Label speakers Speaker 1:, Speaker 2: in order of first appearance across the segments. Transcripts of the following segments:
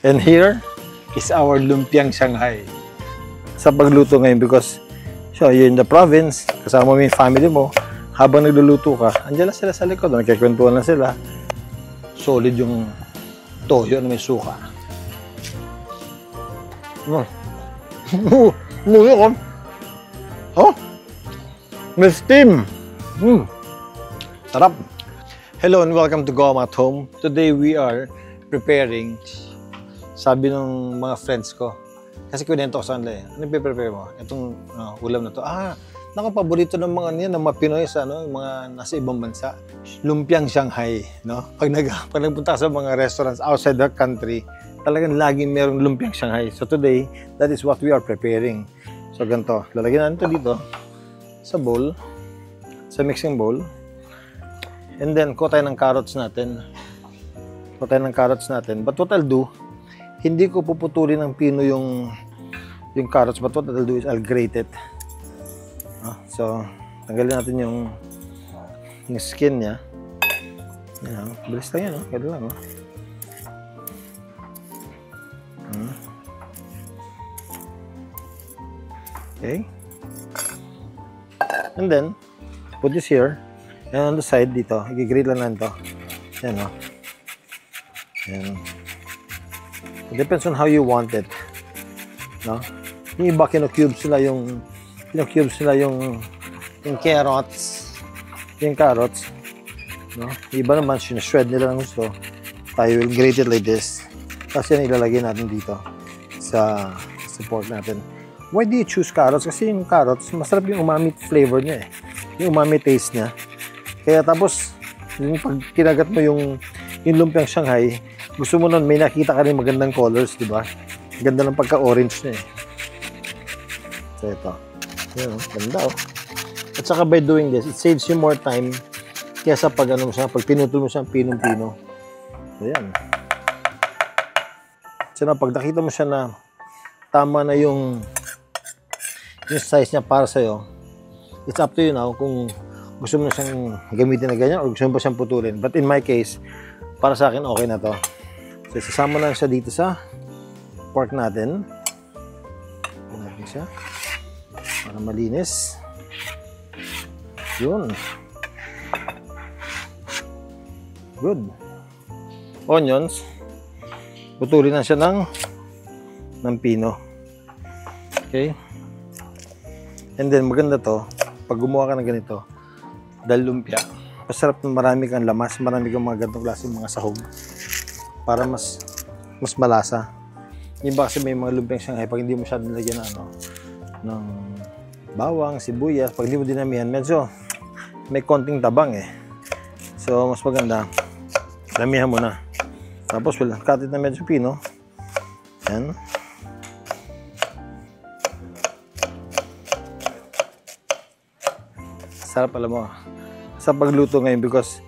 Speaker 1: And here is our lumpiang Shanghai. Sa pagluto ngayon because so you're in the province, kasama mo yung family mo, habang nagluluto ka, andyan lang sila sa likod, nagkikwentuhan lang sila. Solid yung toyo na may suka. Muyo ko. Oh, may steam. Sarap. Hello and welcome to Goma at Home. Today we are preparing, sabi ng mga friends ko, kasi kunento ko sa kanila eh, ano prepare mo? Itong ulam na to. Naku, paborito ng mga niyan, ng mga Pinoy sa mga nasa ibang bansa. Lumpiang Shanghai, no? Pag nagpunta sa mga restaurants outside the country, talagang laging merong lumpiang Shanghai. So today, that is what we are preparing. So ganito, lalagyan natin ito dito sa bowl, sa mixing bowl. And then, kuha tayo ng carrots natin. But what I'll do, hindi ko puputulin ng pino yung carrots, but what I'll do is I'll grate it. So, tanggalin natin yung skin niya. Yan, bilis lang yan, gano'n lang. Okay. And then, put this here. And on the side dito, i-grate lang natin ito. Yan, Yan. It depends on how you want it. No? Yung iba kinocubes nila yung carrots. Yung carrots. No? Yung iba naman, sinashred nila ng gusto. Tayo will grate it like this. Kasi yan ilalagay natin dito sa pork natin. Why do you choose carrots? Kasi yung carrots, masarap yung umami flavor niya eh. Yung umami taste niya. Kaya tapos, yung pag kinagat mo yung lumpiang Shanghai, gusto mo nun, may nakita ka rin magandang colors, di ba? Ganda ng pagka-orange niya eh. So ito. Yan, ganda oh. At saka by doing this, it saves you more time kaysa pag pag pinutol mo siya pinong-pino. So yan. So na, pag nakita mo siya na tama na yung size niya para sa'yo, it's up to you now kung gusto mo na siyang gamitin na ganyan o gusto mo pa siyang putulin. But in my case, para sa akin, okay na to. So, isasama na siya dito sa pork natin. Natin siya para malinis. Yun. Good. Onions. Putulin na siya ng pino. Okay. And then, maganda to, pag gumawa ka ng ganito, dahil lumpia, masarap na marami kang lamas, marami kang mga ganitong klaseng mga sahog para mas malasa. Yung ba kasi may mga lumpiang Shanghai, pag hindi mo siya nilagyan ng bawang, sibuyas, pag hindi mo dinamihan, medyo may konting tabang eh. So, mas maganda, damihan mo na. Tapos, cut it na medyo pino. Yan. Sarap, alam mo, sa pagluto ngayon because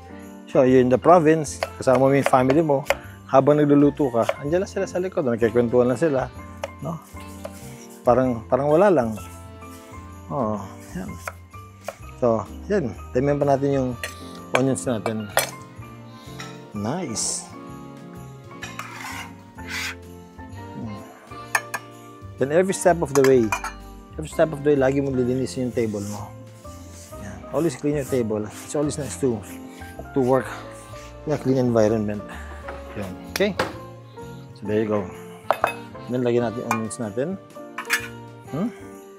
Speaker 1: so you're in the province, kasama mo yung family mo, habang nagluluto ka, andyan lang sila sa likod, nagkikwentuhan lang sila, no? Parang wala lang. Oh, yan. So, yan. Damihan pa natin yung onions natin. Nice. Then every step of the way, lagi mo lilinisin yung table mo. Always clean your table. It's always nice to work in a clean environment. Yun. Okay? So there you go. Then lagyan natin onions natin.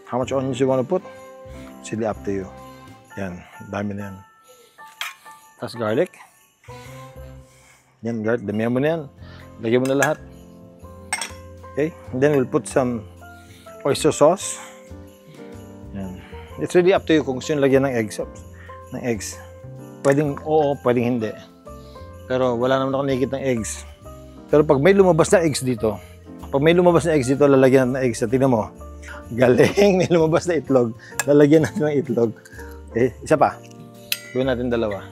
Speaker 1: How much onions you want to put? It's really up to you. Yan. Dami na yan. Tapos garlic. Yan, garlic. Damihan mo na yan. Lagyan mo na lahat. Okay? And then we'll put some oyster sauce. Yan. It's really up to you kung gusto nyo lagyan ng eggs. Pwedeng oo, pwedeng hindi. Pero wala naman ako nakikita ng eggs. Pero pag may lumabas na eggs dito, lalagyan natin ng eggs. Tingnan mo. Galing, may lumabas na itlog. Lalagyan natin ng itlog. Okay, isa pa. Gawin natin dalawa.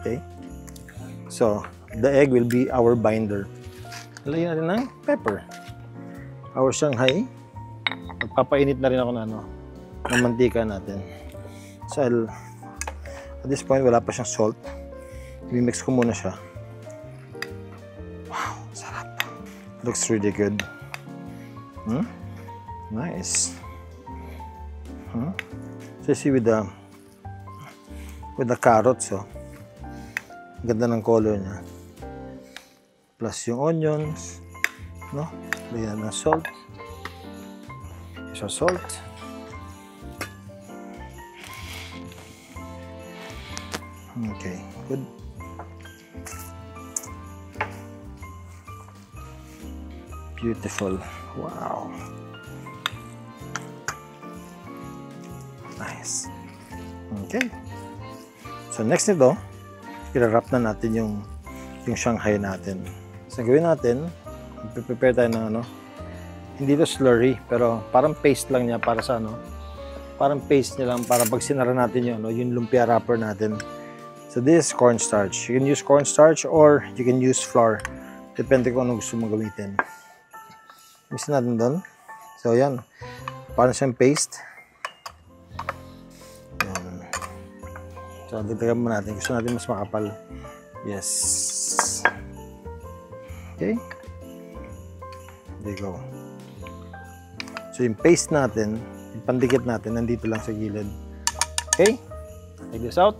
Speaker 1: Okay. So, the egg will be our binder. Lalagyan natin ng pepper. Our Shanghai. Magpapainit na rin ako ng mantika natin. So, at this point, wala pa siyang salt. I-mix ko muna siya. Wow, sarap. Looks really good. Hmm? Nice. Hmm? So see with the carrots, oh. Ganda ng color niya. Plus yung onions, no? Lagyan ng salt. So salt. Okay, good. Beautiful. Wow. Nice. Okay. So next nito, i-wrap na natin yung Shanghai natin. So gawin natin, prepare tayo ng ano, hindi to slurry, pero parang paste lang niya para sa ano, parang paste niya lang para pag sinara natin yung, ano, yung lumpia wrapper natin. So this is cornstarch. You can use cornstarch or you can use flour. Depende kung ano gusto mong gamitin. Mix natin doon. So yan, parang siyang paste. Yan. So dagdagan mo natin. Gusto natin mas makapal. Yes. Okay. There you go. So yung paste natin, yung pandikit natin, nandito lang sa gilid. Okay. Take this out.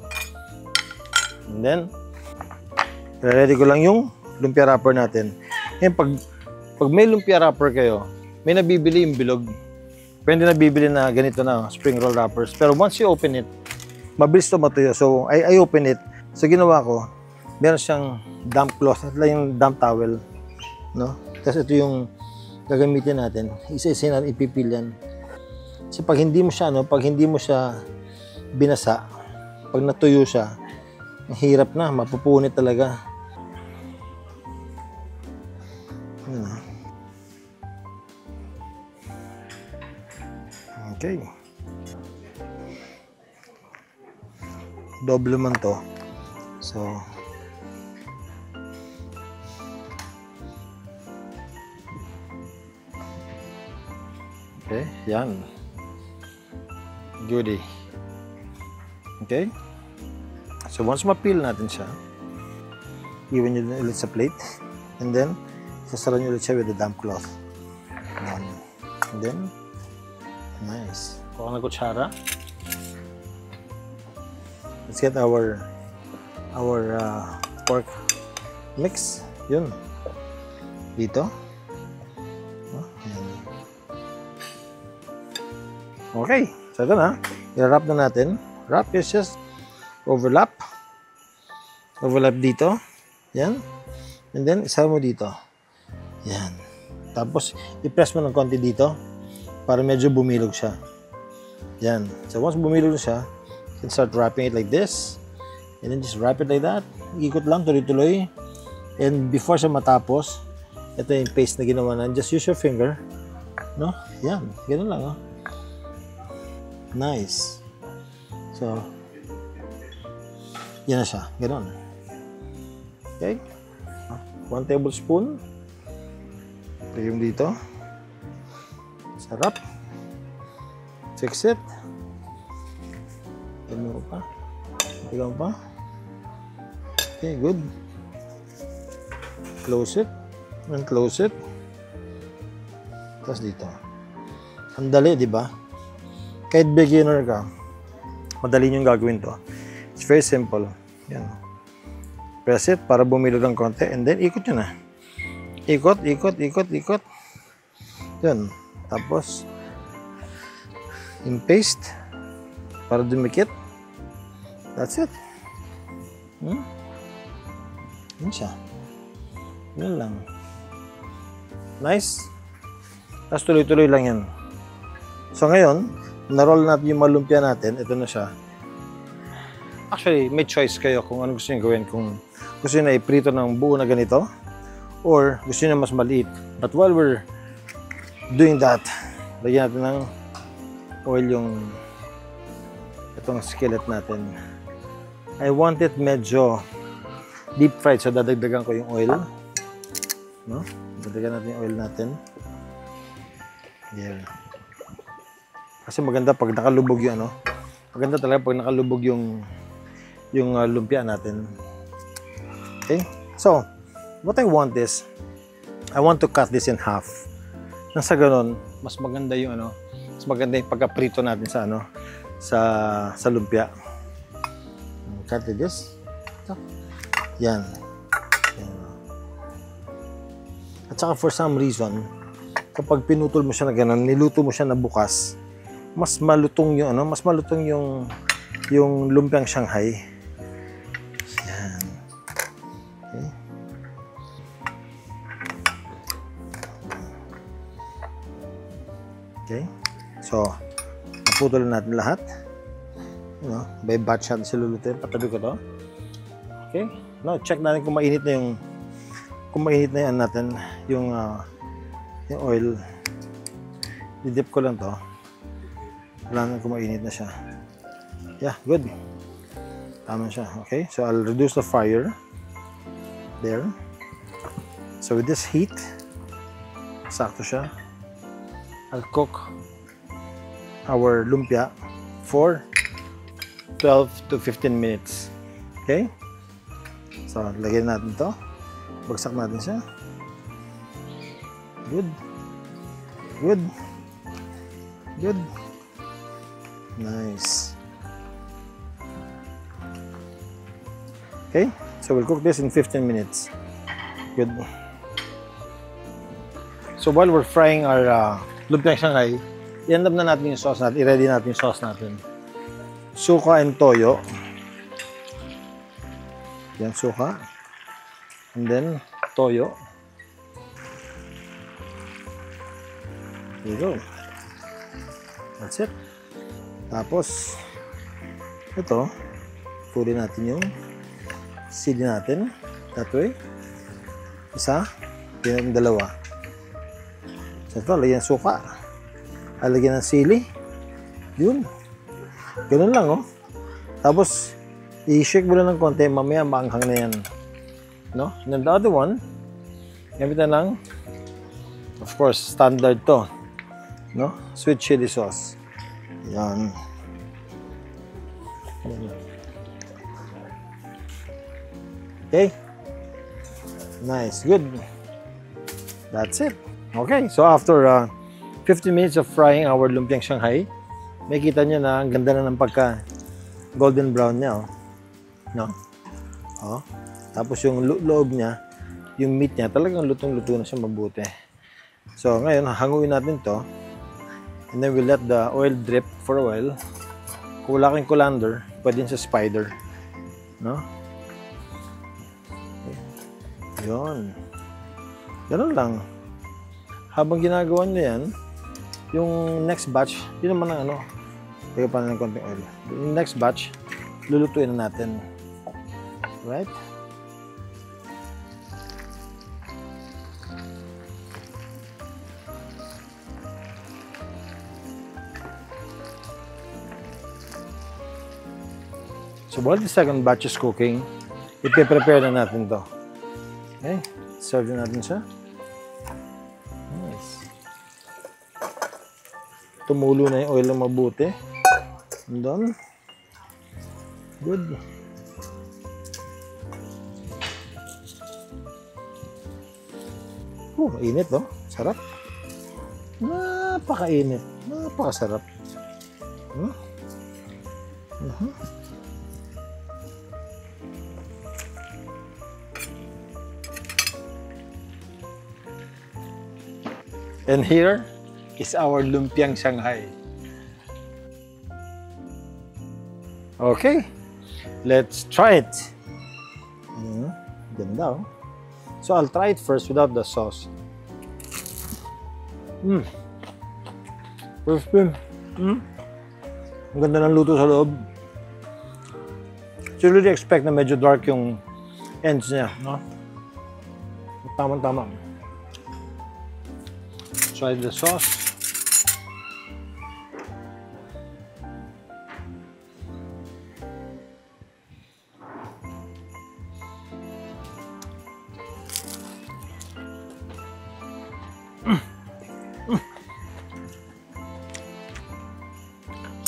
Speaker 1: And then, ready ko lang yung lumpia wrapper natin. Ngayon, pag may lumpia wrapper kayo, may nabibili yung bilog. Pwede nabibili na ganito na, spring roll wrappers. Pero once you open it, mabilis to matuyo. So, I open it. So, ginawa ko, meron siyang damp cloth. Ito lang yung damp towel. No? Tapos ito yung gagamitin natin. Isa-isa natin ipipil yan. Kasi pag hindi mo siya, no, pag hindi mo siya binasa, pag natuyo siya, hirap na, mapupunit talaga. Okay. Doble man to. So, okay, yan. Goodie. Okay. So, once ma-peel natin siya, iwan nyo ulit sa plate. And then, sasara nyo ulit siya with the damp cloth. And then, nice. Kuha ng kutsara. Let's get our pork mix. Yun. Dito. Oh, yan. Okay. So, ito na. I-wrap na natin. Wrap is just overlap dito, yan, and then isa mo dito, yan, tapos i-press mo ng konti dito para medyo bumilog siya, yan. So once bumilog siya, you can start wrapping it like this, and then just wrap it like that, ikot lang tuloy-tuloy, and before siya matapos, ito yung paste na ginawa na, just use your finger, no, yan, ganoon lang, oh. Nice. So yan na siya. Ganon. Okay. 1 tablespoon. Ito yung dito. Sarap. Fix it. Tignan mo pa. Tignan mo pa. Okay, good. Close it. And close it. Tapos dito. Ang dali, di ba? Kahit beginner ka, madali nyo gagawin to. It's very simple. Yan. Press it para bumilog ng konti and then ikot nyo na. Ikot, ikot, ikot, ikot. Yan. Tapos, yung paste para dumikit. That's it. Yan siya. Yan lang. Nice. Tapos tuloy-tuloy lang yan. So ngayon, na-roll natin yung malumpia natin. Ito na siya. Actually, may choice kayo kung ano gusto nyo gawin. Kung gusto nyo na iprito ng buo na ganito or gusto nyo na mas maliit. But while we're doing that, lagyan natin ng oil yung itong skillet natin. I want it medyo deep fried. So, dadagdagan ko yung oil. No? Dadagdagan natin yung oil natin. Yeah. Kasi maganda pag nakalubog yung ano. Maganda talaga pag nakalubog yung lumpia natin. Okay? So, what I want is, I want to cut this in half. Nang sa ganun, mas maganda yung ano, mas maganda yung pagkaprito natin sa ano, sa lumpia. Cut this. Ito. Yan. Yan. At saka for some reason, kapag pinutol mo siya na ganun, niluto mo siya na bukas, mas malutong yung ano, mas malutong yung lumpiang Shanghai. Yan. Okay. Okay. So, naputol natin lahat. You know, by batch natin silulutin. Patabi ko to. Okay. Now, check natin kung mainit na yan natin, yung oil. Didip ko lang to. Wala na kung mainit na siya. Yeah, good. Tama siya. Okay. So, I'll reduce the fire. There. So, with this heat, sakto siya. I'll cook our lumpia for 12 to 15 minutes. Okay? So, lagyan natin to. Bagsak natin siya. Good. Good. Good. Nice. Okay? So, we'll cook this in 15 minutes. Good. So, while we're frying our lumpiang Shanghai, i-end up na natin yung sauce natin. I-ready natin yung sauce natin. Suka and toyo. Yan, suka. And then, toyo. There you go. That's it. Tapos, ito, puli natin yung sili natin. That way. Isa. Yan ang dalawa. So ito, lagyan ng suka. Lagyan ng sili. Yun. Ganun lang, oh. Tapos, i-shake mo lang ng konti. Mamaya, maanghang na yan. No? And then the other one, gamitan ng, of course, standard to. No? Sweet chili sauce. Yan. Okay. Nice. Good. That's it. Okay. So, after 15 minutes of frying our lumpiang Shanghai, makikita nyo na ang ganda na ng pagka golden brown niya. Oh. No? Oh. Tapos yung loob niya, yung meat niya, talagang lutong-luto na siya mabuti. So, ngayon, hanguin natin to. And then, we'll let the oil drip for a while. Kung wala kang colander, pwede sa spider. No? Yun. Ganun lang. Habang ginagawa nyo yan, yung next batch, yun naman ang ano, lagyan pa na ng konting oil. Yung next batch, lulutuin na natin. Right? So while the second batch is cooking, ipe-prepare na natin to. Okay? Serve na natin siya. Nice. Tumulo na yung oil ng mabuti. And done. Good. Init, no? Sarap. Napakainit. Napakasarap. And here is our lumpiang Shanghai. Okay, let's try it. Ganda, oh. So I'll try it first without the sauce. Crispy. Ang ganda ng luto sa loob. So you really expect na medyo dark yung ends niya, no? Tamang-tama. Try the sauce.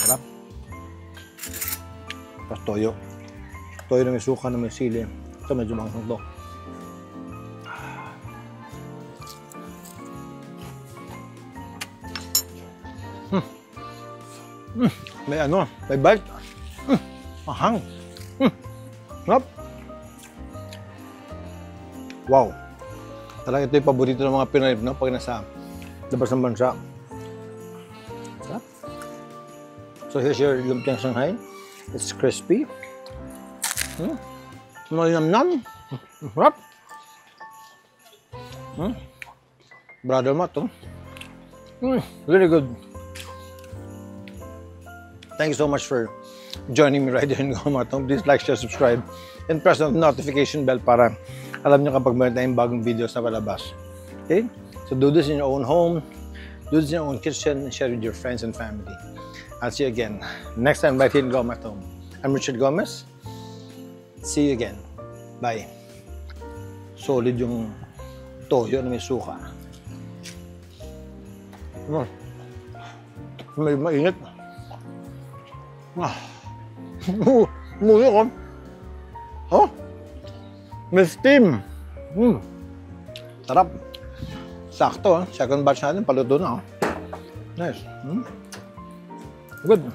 Speaker 1: Sarap. Tapos toyo. Toyo na may suka na may sili. Ito medyo manghang to. May ano, may bite. Mahang. Sarap. Wow. Talagang ito yung paborito ng mga Pinoy, no? Pag nasa labas ng bansa. Sarap. So here's your lumpiang Shanghai. It's crispy. Malinamnam. Sarap. Brother Matt, oh. Very good. Thank you so much for joining me right here in Gomatom. Please like, share, subscribe, and press the notification bell para alam nyo kapag meron tayong bagong videos na palabas. Okay? So do this in your own home, do this in your own kitchen, and share with your friends and family. I'll see you again next time right here in Gomatom. I'm Richard Gomez. See you again. Bye. Solid yung toyo na may suka. May mainit. Muli ko. Oh, may steam. Sarap. Sakto, second batch natin, paluto na. Nice. Good.